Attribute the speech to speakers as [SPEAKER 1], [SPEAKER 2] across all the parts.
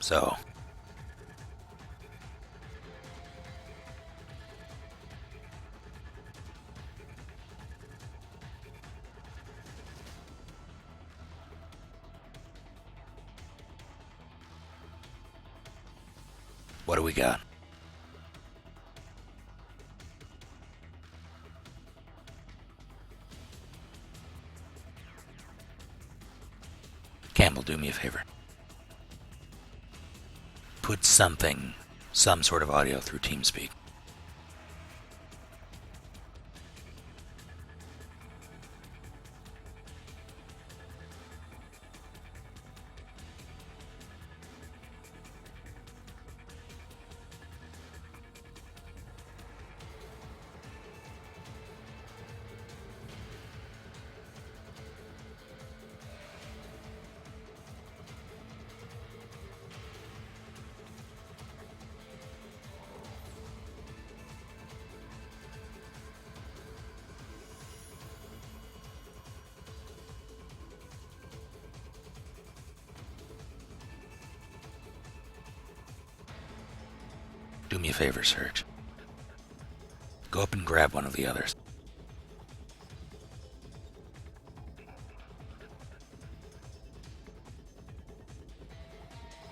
[SPEAKER 1] So, what do we got? Campbell, do me a favor. Put some sort of audio through TeamSpeak. Do me a favor, Serge. Go up and grab one of the others.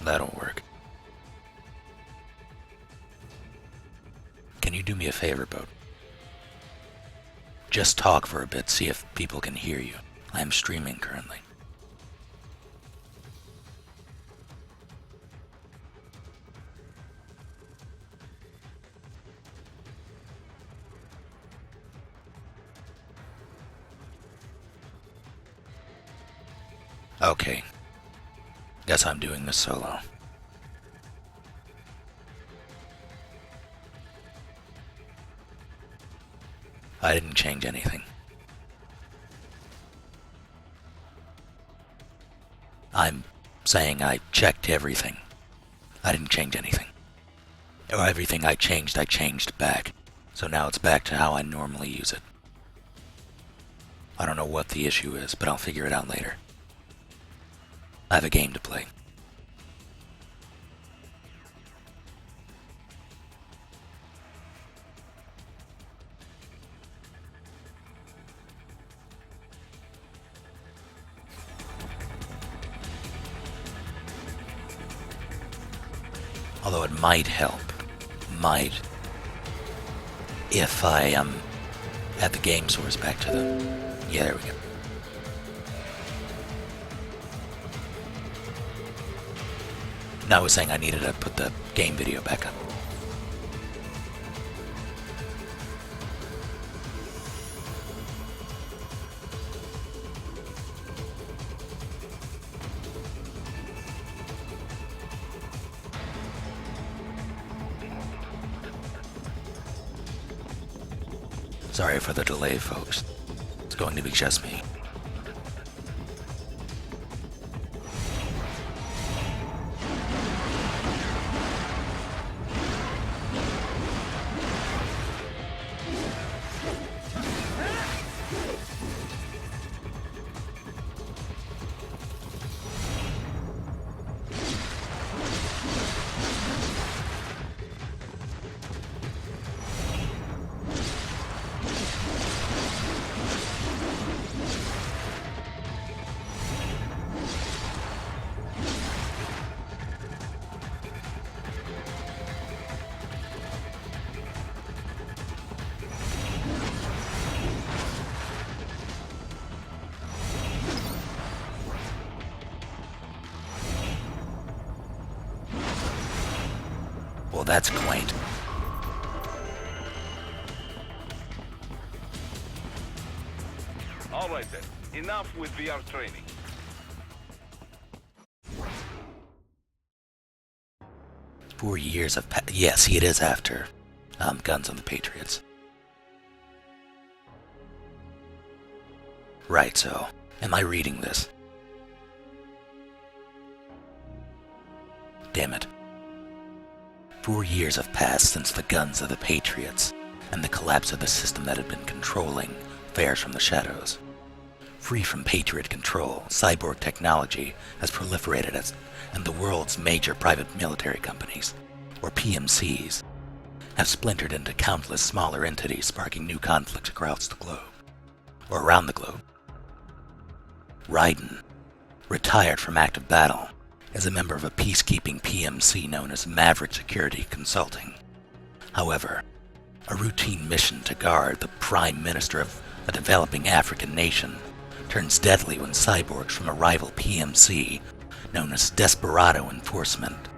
[SPEAKER 1] That'll work. Can you do me a favor, Boat? Just talk for a bit, see if people can hear you. I am streaming currently. Okay. Guess I'm doing this solo. I didn't change anything. I'm saying I checked everything. I didn't change anything. Or everything I changed back. So now it's back to how I normally use it. I don't know what the issue is, but I'll figure it out later. I have a game to play. Although it might help. If I at the game source back to the... Yeah, there we go. No, I was saying I needed to put the game video back up. Sorry for the delay, folks. It's going to be just me. Well, that's quaint.
[SPEAKER 2] All right then, enough with VR training.
[SPEAKER 1] Four years of yes, it is after Guns on the Patriots. Right, so am I reading this? Damn it. 4 years have passed since the Guns of the Patriots and the collapse of the system that had been controlling affairs from the shadows. Free from Patriot control, cyborg technology has proliferated and the world's major private military companies, or PMCs, have splintered into countless smaller entities sparking new conflicts across the globe, or around the globe. Raiden, retired from active battle, is a member of a peacekeeping PMC known as Maverick Security Consulting. However, a routine mission to guard the Prime Minister of a developing African nation turns deadly when cyborgs from a rival PMC known as Desperado Enforcement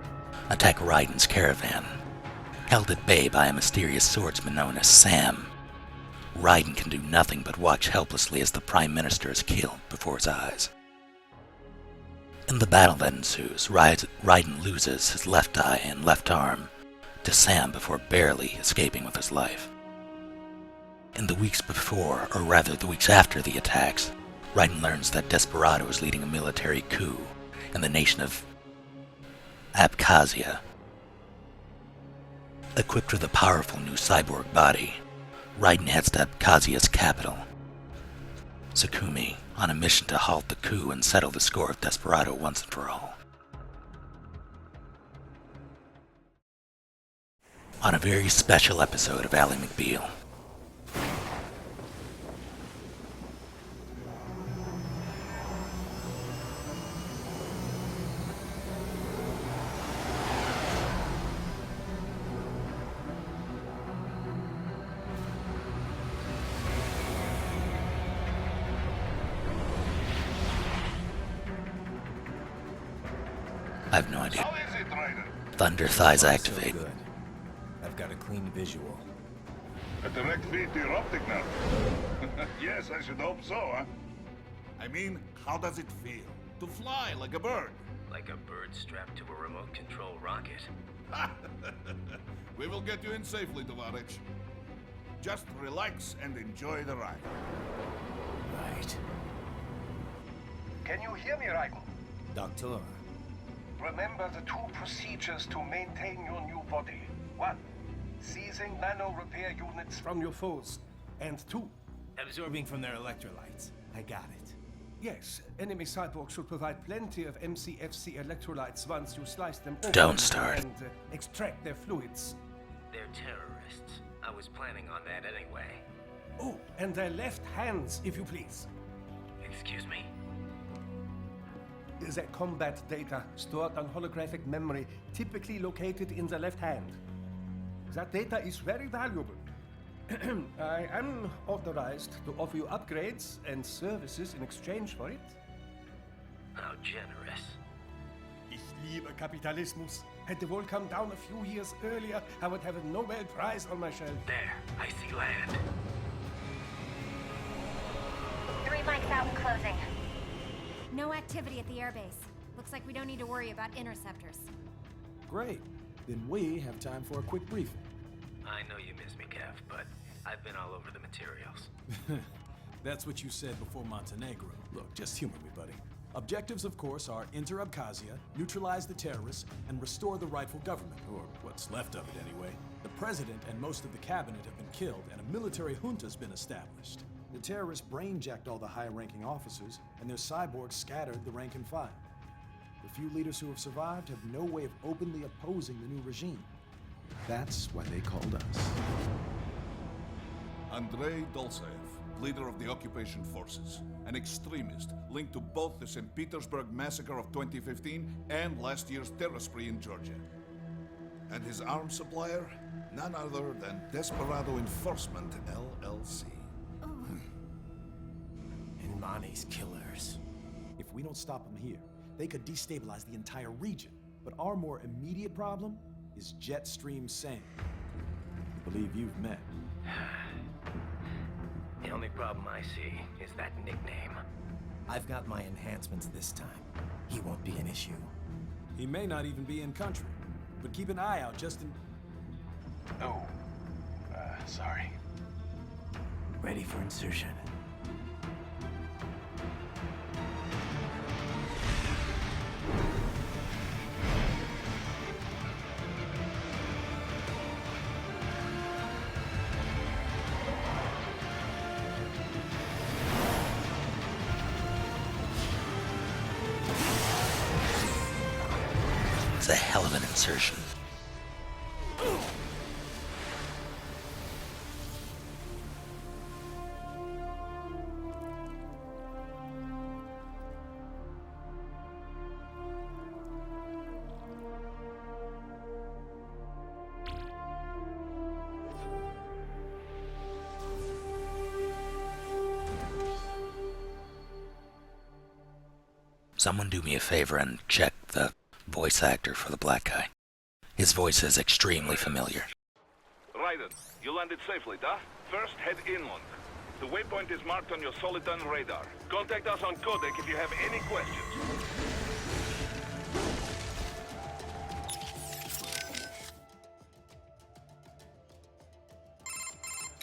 [SPEAKER 1] attack Raiden's caravan. Held at bay by a mysterious swordsman known as Sam, Raiden can do nothing but watch helplessly as the Prime Minister is killed before his eyes. In the battle that ensues, Raiden loses his left eye and left arm to Sam before barely escaping with his life. In the weeks before, or rather the weeks after the attacks, Raiden learns that Desperado is leading a military coup in the nation of Abkhazia. Equipped with a powerful new cyborg body, Raiden heads to Abkhazia's capital, Sukhumi, on a mission to halt the coup and settle the score with Desperado once and for all. On a very special episode of Ally McBeal. I have no idea.
[SPEAKER 2] How is it, Ryder?
[SPEAKER 1] Thunder thighs activate.
[SPEAKER 3] So good. I've got a clean visual.
[SPEAKER 2] A direct feed to your optic nerve. Yes, I should hope so, huh? I mean, how does it feel? To fly like a bird?
[SPEAKER 4] Like a bird strapped to a remote control rocket.
[SPEAKER 2] We will get you in safely, Tovarich. Just relax and enjoy the ride.
[SPEAKER 3] Right.
[SPEAKER 5] Can you hear me, Raiden?
[SPEAKER 3] Doctor.
[SPEAKER 5] Remember the two procedures to maintain your new body. 1. Seizing nano repair units from your foes. And 2.
[SPEAKER 3] Absorbing from their electrolytes. I got it.
[SPEAKER 5] Yes, enemy cyborgs should provide plenty of MCFC electrolytes once you slice them open.
[SPEAKER 1] Don't start.
[SPEAKER 5] And extract their fluids.
[SPEAKER 4] They're terrorists. I was planning on that anyway.
[SPEAKER 5] Oh, and their left hands, if you please.
[SPEAKER 4] Excuse me?
[SPEAKER 5] The combat data stored on holographic memory, typically located in the left hand. That data is very valuable. I am authorized to offer you upgrades and services in exchange for it.
[SPEAKER 4] How generous.
[SPEAKER 5] Ich liebe Kapitalismus. Had the wall come down a few years earlier, I would have a Nobel Prize on my shelf.
[SPEAKER 4] There, I see land.
[SPEAKER 6] 3 mics out and closing. No activity at the airbase. Looks like we don't need to worry about interceptors.
[SPEAKER 7] Great. Then we have time for a quick briefing.
[SPEAKER 4] I know you miss me, Kev, but I've been all over the materials.
[SPEAKER 7] That's what you said before Montenegro. Look, just humor me, buddy. Objectives, of course, are enter Abkhazia, neutralize the terrorists, and restore the rightful government, or what's left of it anyway. The president and most of the cabinet have been killed, and a military junta's been established. The terrorists brain-jacked all the high-ranking officers, and their cyborgs scattered the rank and file. The few leaders who have survived have no way of openly opposing the new regime. That's why they called us.
[SPEAKER 2] Andrei Dolzaev, leader of the occupation forces, an extremist linked to both the St. Petersburg massacre of 2015 and last year's terror spree in Georgia. And his arms supplier, none other than Desperado Enforcement, LLC.
[SPEAKER 3] And Mani's killers.
[SPEAKER 7] If we don't stop them here, they could destabilize the entire region. But our more immediate problem is Jetstream Sam. I believe you've met.
[SPEAKER 4] The only problem I see is that nickname.
[SPEAKER 3] I've got my enhancements this time. He won't be an issue.
[SPEAKER 7] He may not even be in country, but keep an eye out just in...
[SPEAKER 5] Oh, sorry.
[SPEAKER 3] Ready for insertion.
[SPEAKER 1] It's a hell of an insertion. Someone do me a favor and check the voice actor for the black guy. His voice is extremely familiar.
[SPEAKER 2] Raiden, you landed safely, da? First, head inland. The waypoint is marked on your Soliton radar. Contact us on Codec if you have any questions.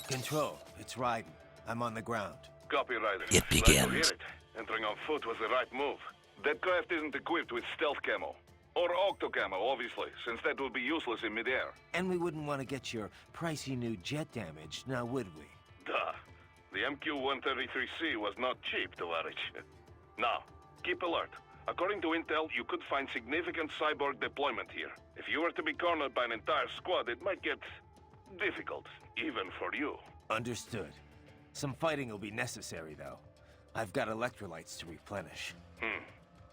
[SPEAKER 3] Control, it's Raiden. I'm on the ground.
[SPEAKER 2] Copy, Raiden.
[SPEAKER 1] It
[SPEAKER 2] Glad to
[SPEAKER 1] begins.
[SPEAKER 2] hear it. Entering on foot was the right move. That craft isn't equipped with stealth camo. Or octo camo, obviously, since that would be useless in midair.
[SPEAKER 3] And we wouldn't want to get your pricey new jet damaged, now would we?
[SPEAKER 2] Duh. The MQ-133C was not cheap, Tovarich. Now, keep alert. According to intel, you could find significant cyborg deployment here. If you were to be cornered by an entire squad, it might get difficult, even for you.
[SPEAKER 3] Understood. Some fighting will be necessary, though. I've got electrolytes to replenish.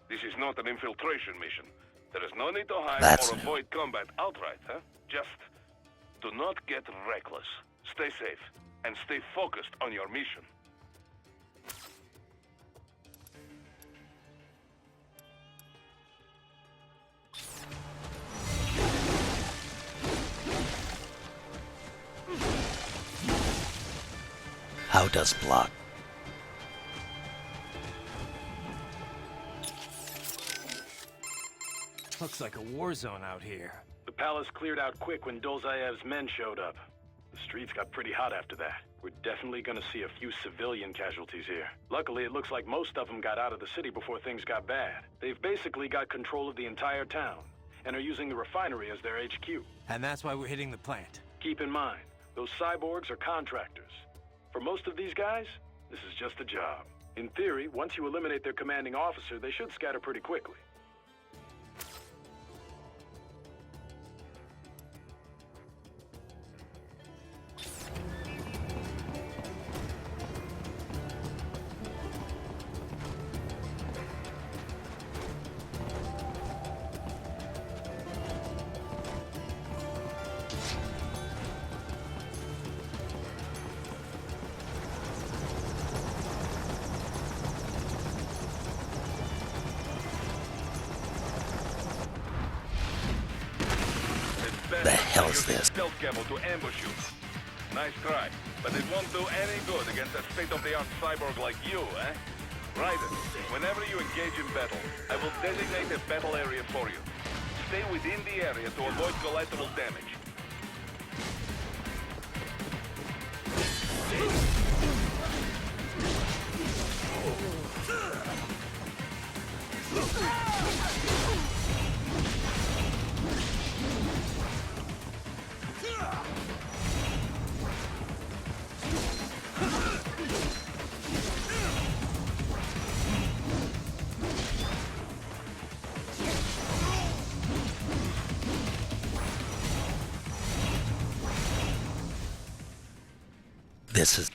[SPEAKER 2] This is not an infiltration mission. There is no need to hide
[SPEAKER 1] That's
[SPEAKER 2] or
[SPEAKER 1] new.
[SPEAKER 2] avoid combat outright, huh? Just do not get reckless. Stay safe, and stay focused on your mission.
[SPEAKER 1] How does block?
[SPEAKER 3] Looks like a war zone out here.
[SPEAKER 7] The palace cleared out quick when Dolzaev's men showed up. The streets got pretty hot after that. We're definitely gonna see a few civilian casualties here. Luckily, it looks like most of them got out of the city before things got bad. They've basically got control of the entire town, and are using the refinery as their HQ.
[SPEAKER 3] And that's why we're hitting the plant.
[SPEAKER 7] Keep in mind, those cyborgs are contractors. For most of these guys, this is just a job. In theory, once you eliminate their commanding officer, they should scatter pretty quickly.
[SPEAKER 1] The hell is this?
[SPEAKER 2] Stealth camo to ambush you. Nice try, but it won't do any good against a state-of-the-art cyborg like you, eh? Raiden, whenever you engage in battle, I will designate a battle area for you. Stay within the area to avoid collateral damage.
[SPEAKER 1] This is...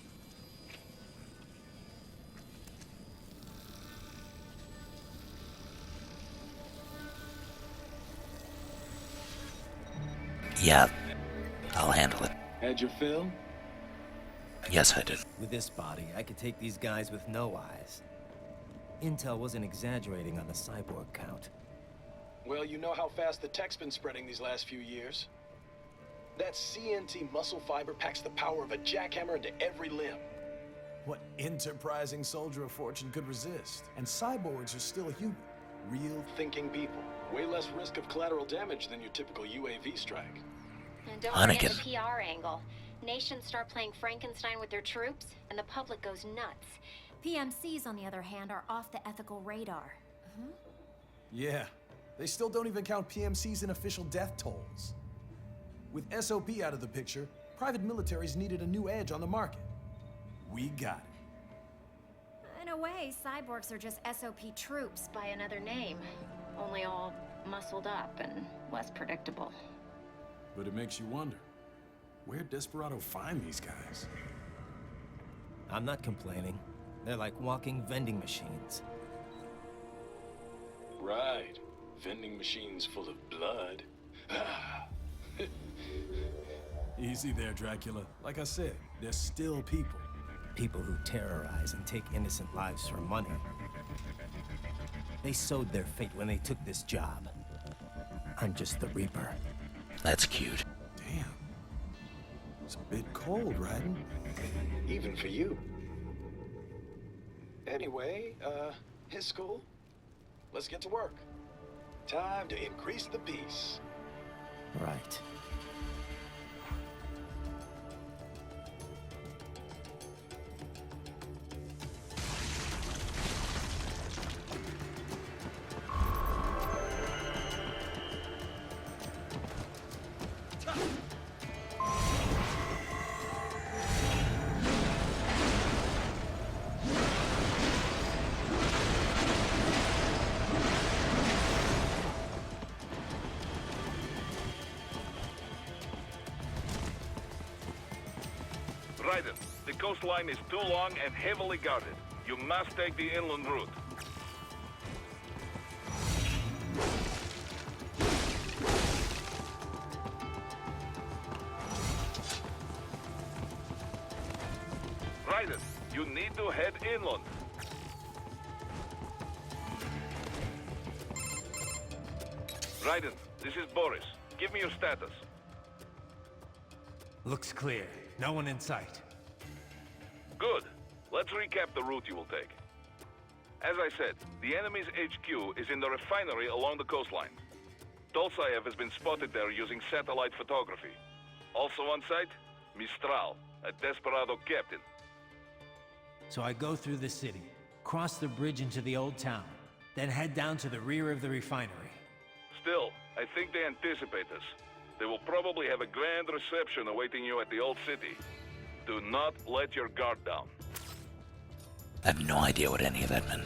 [SPEAKER 1] Yeah, I'll handle it.
[SPEAKER 8] Had your fill?
[SPEAKER 1] Yes, I did.
[SPEAKER 3] With this body, I could take these guys with no eyes. Intel wasn't exaggerating on the cyborg count.
[SPEAKER 8] Well, you know how fast the tech's been spreading these last few years. That CNT muscle fiber packs the power of a jackhammer into every limb.
[SPEAKER 7] What enterprising soldier of fortune could resist? And cyborgs are still human. Real
[SPEAKER 8] Thinking people. Way less risk of collateral damage than your typical UAV strike.
[SPEAKER 6] And don't
[SPEAKER 1] Hunnigan.
[SPEAKER 6] forget the PR angle. Nations start playing Frankenstein with their troops, and the public goes nuts. PMCs, on the other hand, are off the ethical radar.
[SPEAKER 7] Yeah, they still don't even count PMCs in official death tolls. With SOP out of the picture, private militaries needed a new edge on the market. We got it.
[SPEAKER 6] I know way, cyborgs are just SOP troops by another name. Only all muscled up and less predictable.
[SPEAKER 7] But it makes you wonder, where'd Desperado find these guys?
[SPEAKER 3] I'm not complaining. They're like walking vending machines.
[SPEAKER 8] Right. Vending machines full of blood.
[SPEAKER 7] Easy there, Dracula. Like I said, they're still people.
[SPEAKER 3] People who terrorize and take innocent lives for money. They sowed their fate when they took this job. I'm just the Reaper.
[SPEAKER 1] That's cute.
[SPEAKER 7] Damn. It's a bit cold, Raiden.
[SPEAKER 8] Even for you. Anyway, his school? Let's get to work. Time to increase the peace.
[SPEAKER 3] Right.
[SPEAKER 9] Raiden, the coastline is too long and heavily guarded. You must take the inland route. Raiden, you need to head inland. Raiden, this is Boris. Give me your status.
[SPEAKER 10] Looks clear. No one in sight.
[SPEAKER 9] Good. Let's recap the route you will take. As I said, the enemy's HQ is in the refinery along the coastline. Dolzaev has been spotted there using satellite photography. Also on site, Mistral, a Desperado captain.
[SPEAKER 10] So I go through the city, cross the bridge into the old town, then head down to the rear of the refinery.
[SPEAKER 9] Still, I think they anticipate us. They will probably have a grand reception awaiting you at the old city. Do not let your guard down.
[SPEAKER 1] I have no idea what any of that meant.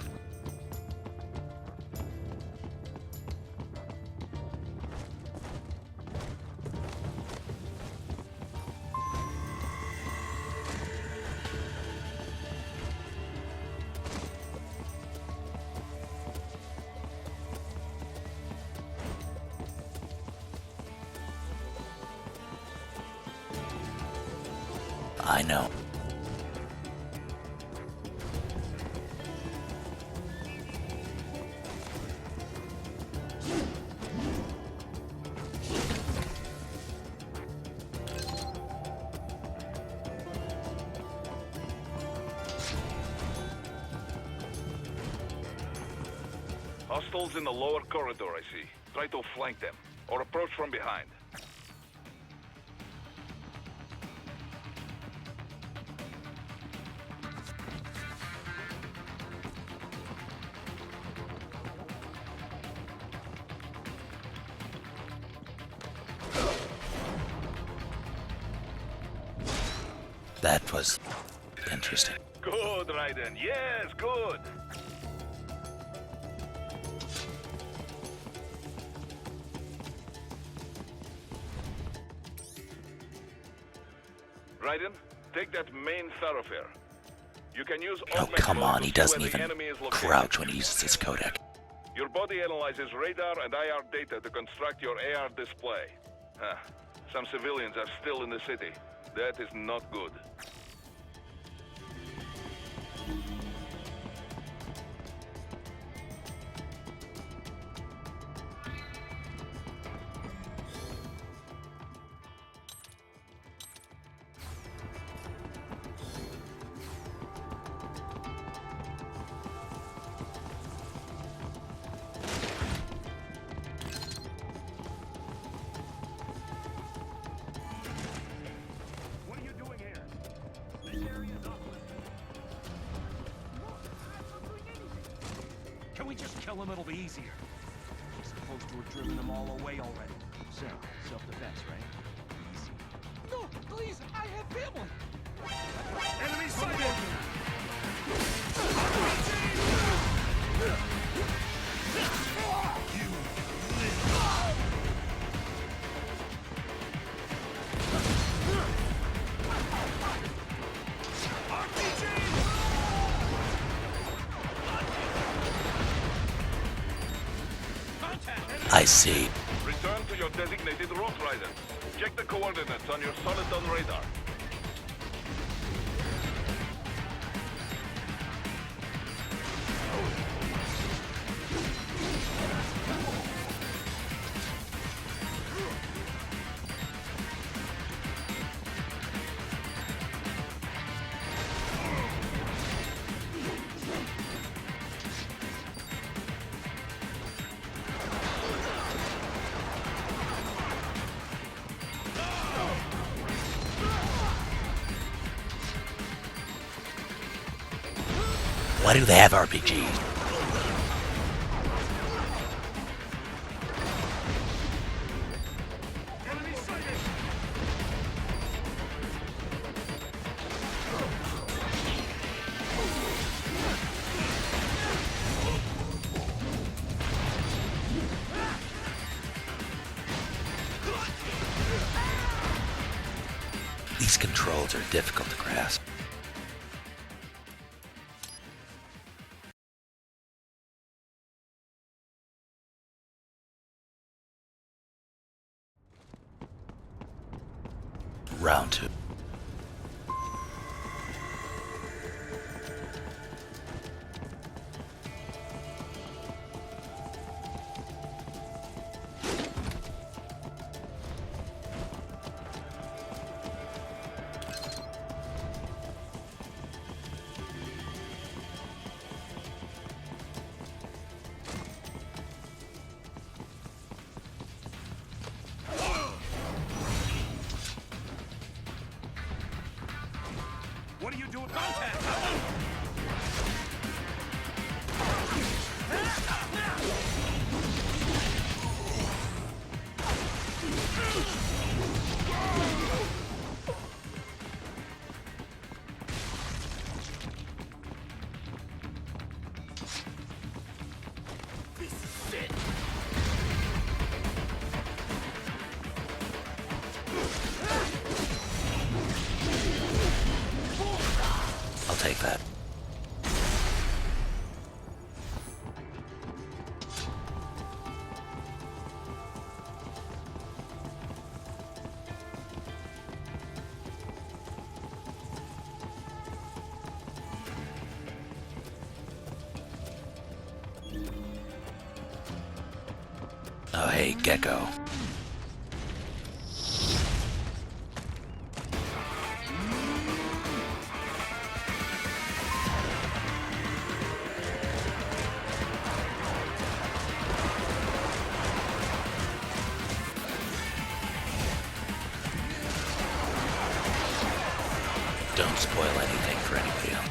[SPEAKER 1] I know.
[SPEAKER 9] Hostiles in the lower corridor, I see. Try to flank them, or approach from behind.
[SPEAKER 1] That was interesting.
[SPEAKER 9] Good, Raiden. Yes, good. Raiden, take that main thoroughfare. You can use
[SPEAKER 1] Oh,
[SPEAKER 9] augmented
[SPEAKER 1] come on,
[SPEAKER 9] to
[SPEAKER 1] he
[SPEAKER 9] see
[SPEAKER 1] doesn't
[SPEAKER 9] where the
[SPEAKER 1] even
[SPEAKER 9] enemy is located.
[SPEAKER 1] crouch when he uses his codec.
[SPEAKER 9] Your body analyzes radar and IR data to construct your AR display. Some civilians are still in the city. That is not good.
[SPEAKER 5] What are you doing here? This area is off limits. Look, I'm not doing anything. Can we just kill him? It'll be easier. We're supposed to have driven them all away already. So, self-defense, right? Easy. No, please, I have family. Enemy sighted!
[SPEAKER 1] I see.
[SPEAKER 9] Return to your designated route, Raiden. Check the coordinates on your Soliton radar.
[SPEAKER 1] Why do they have RPGs? These controls are difficult to grasp. Round 2.
[SPEAKER 5] What are you doing? Contact!
[SPEAKER 1] I'll take that. Oh, hey, Gecko. Don't spoil anything for anybody else.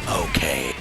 [SPEAKER 1] Okay.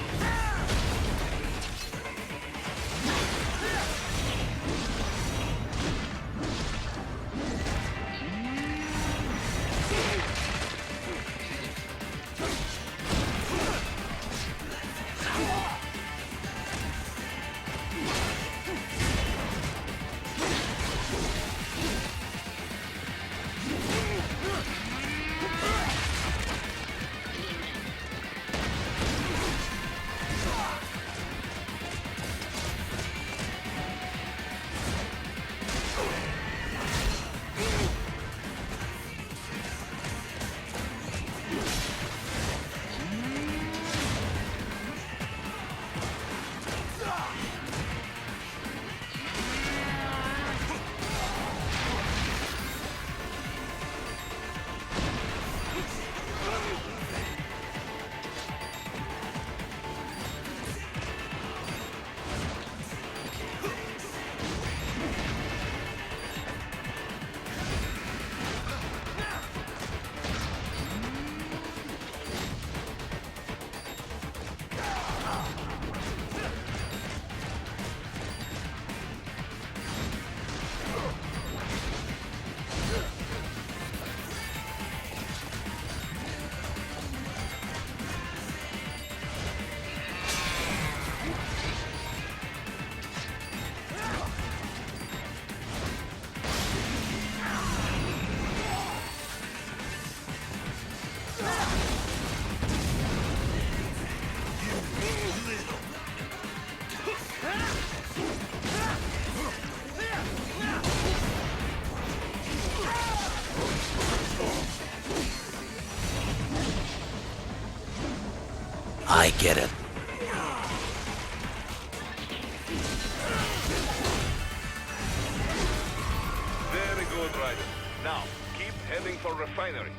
[SPEAKER 1] get it.
[SPEAKER 9] Very good, Ryder. Now, keep heading for refinery.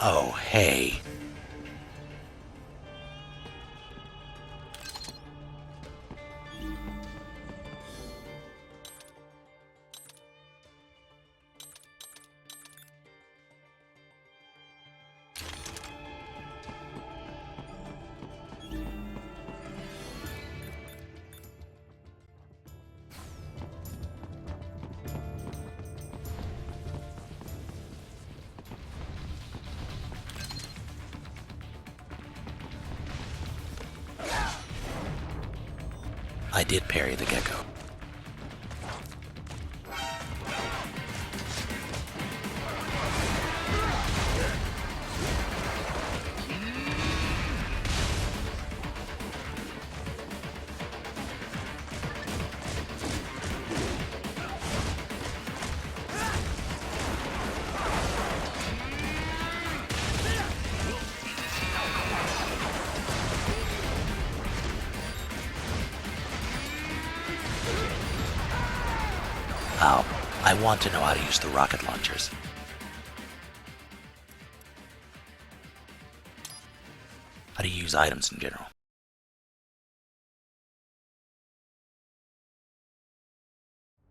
[SPEAKER 1] Oh, hey. I did parry the gecko. Ow. I want to know how to use the rocket launchers. How to use items in general.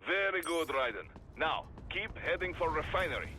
[SPEAKER 9] Very good, Raiden. Now, keep heading for refinery.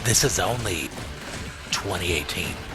[SPEAKER 1] This is only 2018.